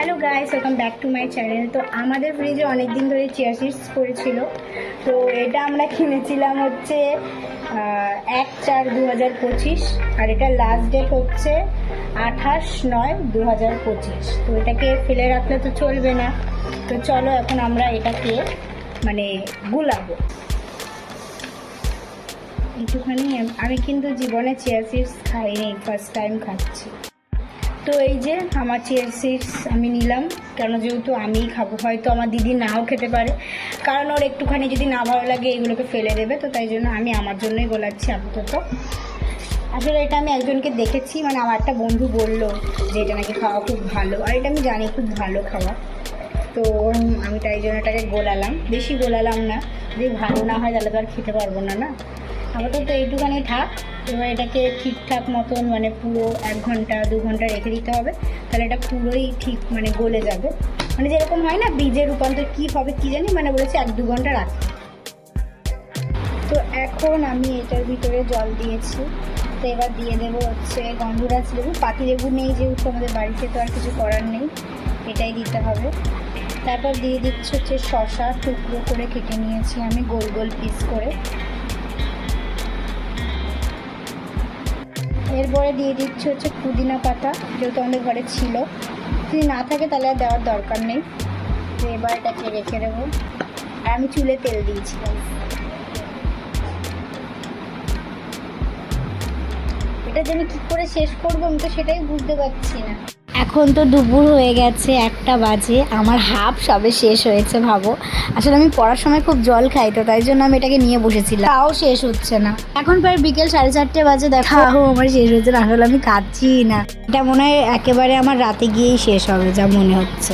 Hello guys, welcome back to my channel. তো আমাদের ফ্রিজে অনেক দিন ধরে চিয়া সিডস পড়েছিল। তো এটা আমরা কিনেছিলাম হচ্ছে 1/4/2025, আর এটা লাস্ট ডেট হচ্ছে 28/9/2025। তো এটাকে ফেলে রাখলে তো চলবে না। তো চলো এখন আমরা এটাকে গুলাবো একটুখানি। আমি কিন্তু জীবনে চিয়া সিডস খাইনি, ফার্স্ট টাইম খাচ্ছি। তো এই যে আমার চিয়া সিডস আমি নিলাম, কেন যেহেতু আমিই খাবো, হয়তো আমার দিদি নাও খেতে পারে, কারণ ওর একটুখানি যদি না ভালো লাগে এগুলোকে ফেলে দেবে। তো তাই জন্য আমি আমার জন্যই গোলাচ্ছি আপাতত। আসলে এটা আমি একজনকে দেখেছি, আমার একটা বন্ধু বললো যে এটা নাকি খাওয়া খুব ভালো, আর এটা আমি জানি খুব ভালো খাওয়া। তো আমি তাই জন্য এটাকে গোলালাম, বেশি গোলালাম না, যদি ভালো না হয় তাহলে তো আর খেতে পারবো না। আপাতত এইটুখানি থাক। এবার এটাকে ঠিকঠাক মতন পুরো 1 ঘন্টা 2 ঘন্টা রেখে দিতে হবে, তাহলে এটা পুরোই ঠিক গলে যাবে। যেরকম হয় না বীজের রূপান্তর, কী হবে কী জানি, বলেছে 1-2 ঘন্টা রাখতে। তো এখন আমি এটার ভিতরে জল দিয়েছি। তো এবার দিয়ে দেবো হচ্ছে গন্ধরাজ লেবু। পাতি লেবু নেই যেহেতু আমাদের বাড়িতে, তো আর কিছু করার নেই, এটাই দিতে হবে। তারপর দিয়ে দিচ্ছি হচ্ছে শসা, টুকরো করে কেটে নিয়েছি আমি গোল গোল পিস করে। এরপরে দিয়ে দিচ্ছি হচ্ছে পুদিনা পাতা, যেহেতু আমাদের ঘরে ছিল, যদি না থাকে তাহলে আর দেওয়ার দরকার নেই। তো এবার এটাকে রেখে দেবো। আর আমি চুলে তেল দিয়েছিলাম। এটা যে আমি কী করে শেষ করবো আমি তো সেটাই বুঝতে পারছি না। এখন তো দুপুর হয়ে গেছে, 1টা বাজে, আমার হাফ সবে শেষ হয়েছে। ভাবো, আসলে আমি পড়ার সময় খুব জল খাই, তো তাই জন্য আমি এটাকে নিয়ে বসেছিলাম, তাও শেষ হচ্ছে না। এখন প্রায় বিকেল 4:30 বাজে, দেখাও আমার শেষ হচ্ছে না। আসলে আমি খাচ্ছি না, এটা মনে হয় একেবারে আমার রাতে গিয়েই শেষ হবে যা মনে হচ্ছে।